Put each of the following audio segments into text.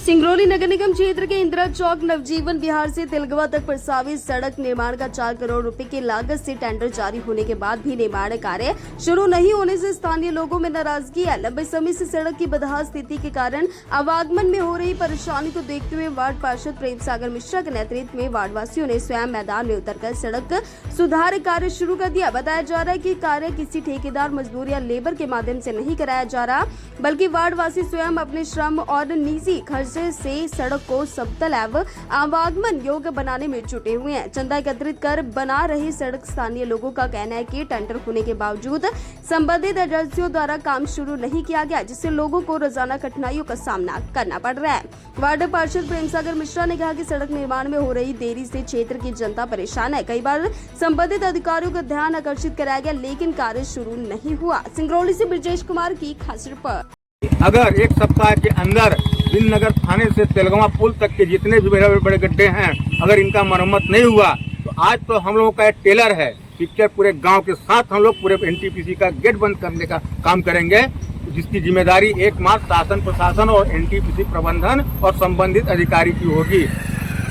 सिंगरौली नगर निगम क्षेत्र के इंदिरा चौक नवजीवन विहार से तिलगवा तक प्रस्तावित सड़क निर्माण का 4 करोड़ रुपए की लागत से टेंडर जारी होने के बाद भी निर्माण कार्य शुरू नहीं होने से स्थानीय लोगों में नाराजगी है। लंबे समय से सड़क की बदहाल स्थिति के कारण आवागमन में हो रही परेशानी को देखते हुए वार्ड पार्षद प्रेम सागर मिश्रा के नेतृत्व में वार्ड वासियों ने स्वयं मैदान में उतरकर सड़क सुधार कार्य शुरू कर दिया। बताया जा रहा है कि कार्य किसी ठेकेदार, मजदूर या लेबर के माध्यम से नहीं कराया जा रहा, बल्कि वार्ड वासी स्वयं अपने श्रम और निजी खर्च से सड़क को समतल एवं आवागमन योग्य बनाने में जुटे हुए हैं। चंदा एकत्रित कर बना रही सड़क स्थानीय लोगों का कहना है कि टेंडर होने के बावजूद संबंधित एजेंसियों द्वारा काम शुरू नहीं किया गया, जिससे लोगों को रोजाना कठिनाइयों का सामना करना पड़ रहा है। वार्ड पार्षद प्रेम सागर मिश्रा ने कहा कि सड़क निर्माण में हो रही देरी से क्षेत्र की जनता परेशान है। कई बार संबंधित अधिकारियों का ध्यान आकर्षित कराया गया, लेकिन कार्य शुरू नहीं हुआ। सिंगरौली से ब्रजेश कुमार की खास रिपोर्ट। अगर एक सप्ताह के अंदर बिन नगर थाने से तेलगवा पुल तक के जितने भी बड़े बड़े गड्ढे हैं, अगर इनका मरम्मत नहीं हुआ तो आज तो हम लोगों का एक टेलर है, पिक्चर पूरे गांव के साथ हम लोग पूरे एनटीपीसी का गेट बंद करने का काम करेंगे, जिसकी जिम्मेदारी एकमात्र शासन प्रशासन और एनटीपीसी प्रबंधन और संबंधित अधिकारी की होगी।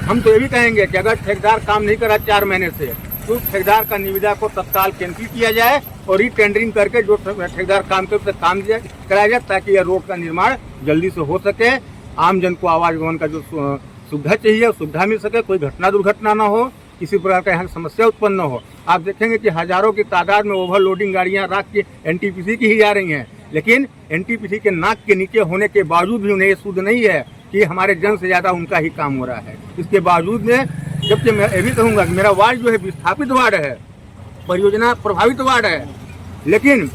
हम तो ये भी कहेंगे कि अगर ठेकेदार काम नहीं करा 4 महीने से, तो ठेकेदार का निविदा को तत्काल कैंसिल किया जाए और रीटेंडरिंग करके जो ठेकेदार काम करे काम कराया जाए, ताकि यह रोड का निर्माण जल्दी से हो सके। आम जन को आवागमन का जो सुविधा चाहिए सुविधा मिल सके, कोई घटना दुर्घटना न हो, किसी प्रकार का यहाँ समस्या उत्पन्न न हो। आप देखेंगे कि हजारों की तादाद में ओवरलोडिंग गाड़ियाँ रात के एनटीपीसी की ही जा रही हैं, लेकिन एनटीपीसी के नाक के नीचे होने के बावजूद भी उन्हें ये सुध नहीं है कि हमारे जन से ज्यादा उनका ही काम हो रहा है। इसके बावजूद में, जबकि मैं ये भी कहूँगा कि मेरा वार्ड जो है विस्थापित वार्ड है, परियोजना प्रभावित वार्ड है, लेकिन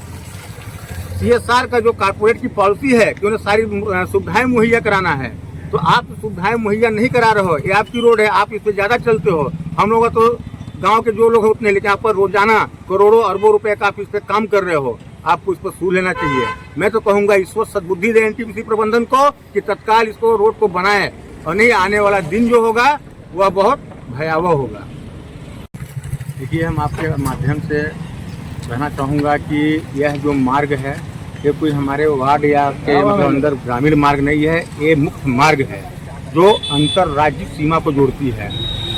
सीएसआर का जो कारपोरेट की पॉलिसी है कि उन्हें सारी सुविधाएं मुहैया कराना है, तो आप सुविधाएं मुहैया नहीं करा रहे हो। ये आपकी रोड है, आप इस पे ज्यादा चलते हो। हम लोग तो गांव के जो लोग हैं उतने, लेकिन आप पर रोजाना करोड़ों अरबों रुपए का आप इस पे काम कर रहे हो। आपको इस पर सूद लेना चाहिए। मैं तो कहूंगा इस वक्त सद्बुद्धि दे एनटीपीसी प्रबंधन को कि तत्काल इसको रोड को बनाए, और नहीं आने वाला दिन जो होगा वह बहुत भयावह होगा। देखिए, हम आपके माध्यम से कहना चाहूँगा कि यह जो मार्ग है ये कोई हमारे वार्ड या के मतलब अंदर ग्रामीण मार्ग नहीं है, ये मुख्य मार्ग है जो अंतर्राज्यीय सीमा को जोड़ती है।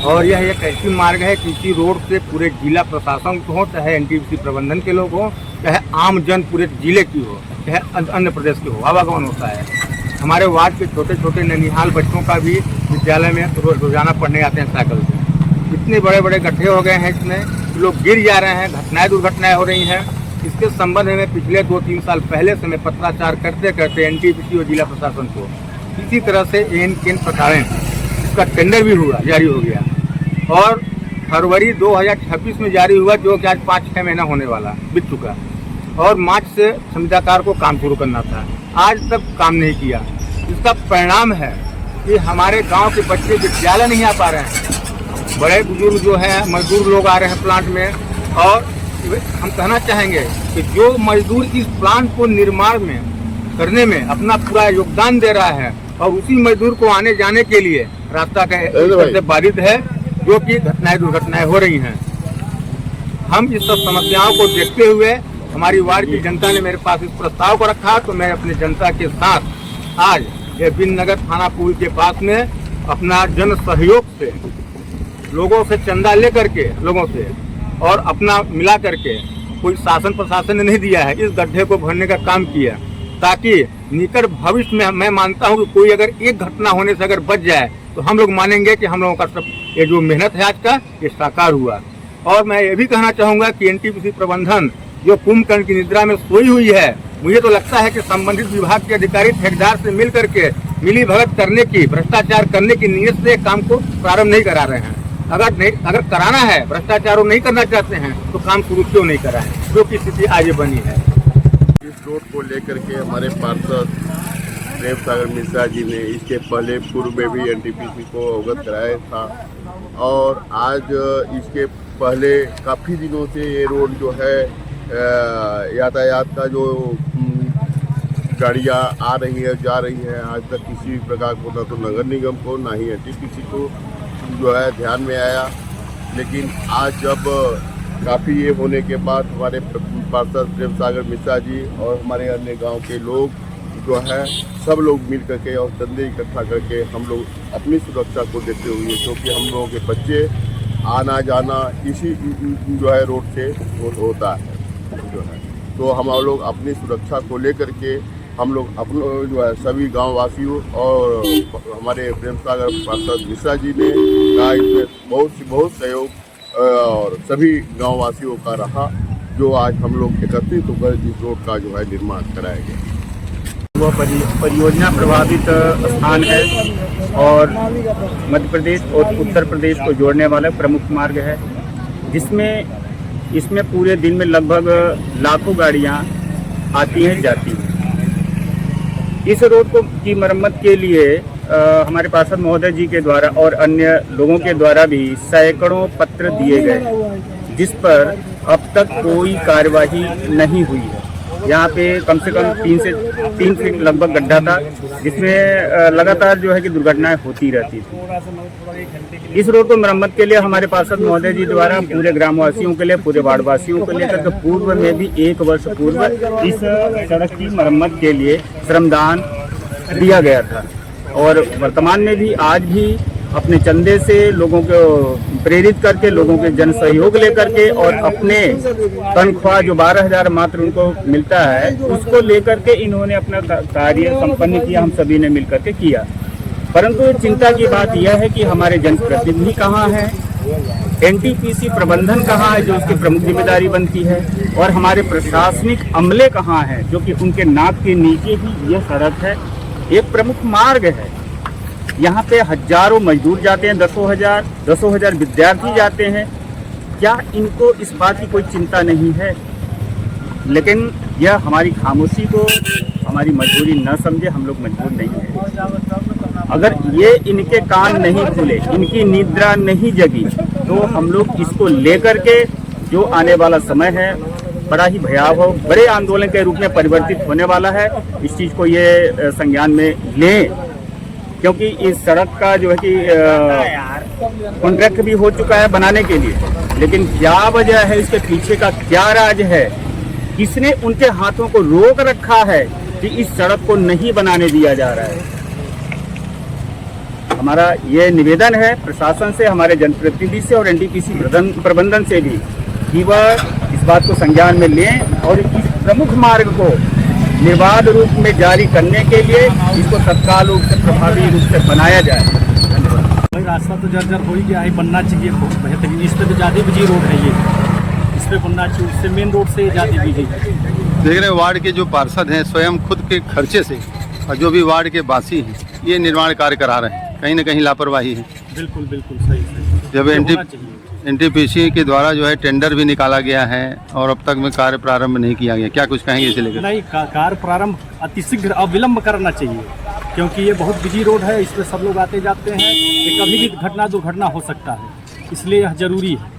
और यह एक ऐसी मार्ग है कि इसी रोड से पूरे जिला प्रशासन को हो, चाहे एनटीपीसी प्रबंधन के लोग हो, चाहे आम जन पूरे जिले की हो, चाहे अन्य प्रदेश के हो, आवागमन होता है। हमारे वार्ड के छोटे छोटे ननिहाल बच्चों का भी विद्यालय में रोजाना पढ़ने आते हैं साइकिल से। इतने बड़े बड़े गड्ढे हो गए हैं, इसमें लोग गिर जा रहे हैं, घटनाएं दुर्घटनाएं हो रही हैं। इसके संबंध में पिछले 2-3 साल पहले से मैं पत्राचार करते करते एनटीपीसी और जिला प्रशासन को इसी तरह से किन प्रकार इसका टेंडर भी हुआ, जारी हो गया, और फरवरी 2026 में जारी हुआ, जो कि आज 5-6 महीना होने वाला बीत चुका, और मार्च से संविदाकार को काम शुरू करना था। आज तक काम नहीं किया। इसका परिणाम है कि हमारे गाँव के बच्चे विद्यालय नहीं आ पा रहे हैं। बड़े बुजुर्ग जो है, मजदूर लोग आ रहे हैं प्लांट में, और हम कहना चाहेंगे कि जो मजदूर इस प्लांट को निर्माण में करने में अपना पूरा योगदान दे रहा है, और उसी मजदूर को आने जाने के लिए रास्ता का बाधित है, जो कि घटनाएं दुर्घटनाएं हो रही हैं। हम इस सब समस्याओं को देखते हुए हमारी वार्ड की जनता ने मेरे पास इस प्रस्ताव को रखा, तो मैं अपनी जनता के साथ आज ये बिन नगर थाना पुल के पास में अपना जन सहयोग से, लोगों से चंदा लेकर के, लोगों से और अपना मिला करके, कोई शासन प्रशासन ने नहीं दिया है, इस गड्ढे को भरने का काम किया, ताकि निकट भविष्य में मैं मानता हूं कि कोई अगर एक घटना होने से अगर बच जाए तो हम लोग मानेंगे कि हम लोगों का सब ये जो मेहनत है आज का, ये साकार हुआ। और मैं ये भी कहना चाहूँगा कि एनटीपीसी प्रबंधन जो कुंभकर्ण की निद्रा में सोई हुई है, मुझे तो लगता है कि संबंधित विभाग के अधिकारी ठेकेदार से मिल करके मिली भगत करने की, भ्रष्टाचार करने की नीयत से काम को प्रारंभ नहीं करा रहे हैं। अगर कराना है, भ्रष्टाचार नहीं करना चाहते हैं, तो काम शुरू क्यों नहीं करा है, जो कि स्थिति आज बनी है। इस रोड को लेकर के हमारे पार्षद प्रेम सागर मिश्रा जी ने इसके पहले पूर्व में भी एनटीपीसी को अवगत कराया था, और आज इसके पहले काफ़ी दिनों से ये रोड जो है यातायात का जो गाड़ियाँ आ रही है जा रही है, आज तक किसी प्रकार को ना तो नगर निगम को ना ही एनटीपीसी को जो है ध्यान में आया। लेकिन आज जब काफ़ी ये होने के बाद हमारे पार्षद प्रेम सागर मिश्रा जी और हमारे अन्य गांव के लोग जो है सब लोग मिल करके और चंदे इकट्ठा करके हम लोग अपनी सुरक्षा को देखते हुए, क्योंकि हम लोगों के बच्चे आना जाना इसी जो है रोड से होता है जो है, तो हम लोग अपनी सुरक्षा को लेकर के हम लोग अपने जो है सभी गाँव वासियों और हमारे प्रेम सागर पार्षद मिश्रा जी ने का इसमें बहुत सहयोग और सभी गाँव वासियों का रहा, जो आज हम लोग एकत्रित होकर इस रोड का जो है निर्माण कराया गया। वह परियोजना प्रभावित स्थान है और मध्य प्रदेश और उत्तर प्रदेश को जोड़ने वाला प्रमुख मार्ग है, जिसमें इसमें पूरे दिन में लगभग लाखों गाड़ियां आती हैं जाती हैं। इस रोड को की मरम्मत के लिए हमारे पार्षद महोदय जी के द्वारा और अन्य लोगों के द्वारा भी सैकड़ों पत्र दिए गए, जिस पर अब तक कोई कार्यवाही नहीं हुई है। यहाँ पे कम से कम 3 फीट लगभग गड्ढा था, जिसमें लगातार जो है कि दुर्घटनाएं होती रहती थी। इस रोड को मरम्मत के लिए हमारे पार्षद महोदय जी द्वारा पूरे ग्रामवासियों के लिए, पूरे वार्डवासियों को लेकर के पूर्व में भी 1 वर्ष पूर्व इस सड़क की मरम्मत के लिए श्रमदान दिया गया था और वर्तमान में भी आज भी अपने चंदे से लोगों को प्रेरित करके, लोगों के जन सहयोग लेकर के और अपने तनख्वाह जो 12,000 मात्र उनको मिलता है, उसको लेकर के इन्होंने अपना कार्य संपन्न किया। हम सभी ने मिलकर के किया, परंतु चिंता की बात यह है कि हमारे जनप्रतिनिधि कहाँ हैं, एनटीपीसी प्रबंधन कहाँ है जो उसकी प्रमुख जिम्मेदारी बनती है, और हमारे प्रशासनिक अमले कहाँ हैं जो कि उनके नाक के नीचे ही यह सड़क है, एक प्रमुख मार्ग है। यहाँ पे हजारों मजदूर जाते हैं, दसों हजार विद्यार्थी जाते हैं। क्या इनको इस बात की कोई चिंता नहीं है? लेकिन यह हमारी खामोशी को हमारी मजबूरी न समझे, हम लोग मजबूर नहीं हैं। अगर ये इनके कान नहीं खुले, इनकी निद्रा नहीं जगी, तो हम लोग इसको लेकर के जो आने वाला समय है बड़ा ही भयावह बड़े आंदोलन के रूप में परिवर्तित होने वाला है। इस चीज़ को ये संज्ञान में लें, क्योंकि इस सड़क का जो है कि कॉन्ट्रैक्ट भी हो चुका है बनाने के लिए, लेकिन क्या वजह है, इसके पीछे का क्या राज है, किसने उनके हाथों को रोक रखा है कि इस सड़क को नहीं बनाने दिया जा रहा है। हमारा ये निवेदन है प्रशासन से, हमारे जनप्रतिनिधि से और एनटीपीसी प्रबंधन से भी कि वह इस बात को संज्ञान में लें और इस प्रमुख मार्ग को निर्बाध रूप में जारी करने के लिए इसको तत्काल रूप से प्रभावी रूप से बनाया जाए। भाई रास्ता तो जर्जर हो ही गया है, बनना चाहिए बहुत बेहतरीन। इस पर तो ज़्यादा बिजी रोड है, ये इस पर बनना चाहिए, इससे मेन रोड से ज़्यादा बिजी। देख रहे वार्ड के जो पार्षद हैं स्वयं खुद के खर्चे से और जो भी वार्ड के वासी हैं ये निर्माण कार्य करा रहे हैं, कहीं ना कहीं लापरवाही है। बिल्कुल बिल्कुल सही। जब एनटीपीसी के द्वारा जो है टेंडर भी निकाला गया है और अब तक में कार्य प्रारंभ नहीं किया गया, क्या कुछ कहेंगे इसे लेकर? नहीं, कार्य प्रारंभ अतिशीघ्र अविलंब करना चाहिए, क्योंकि ये बहुत बिजी रोड है, इस पर सब लोग आते जाते हैं, ये कभी भी दुर्घटना हो सकता है, इसलिए यह जरूरी है।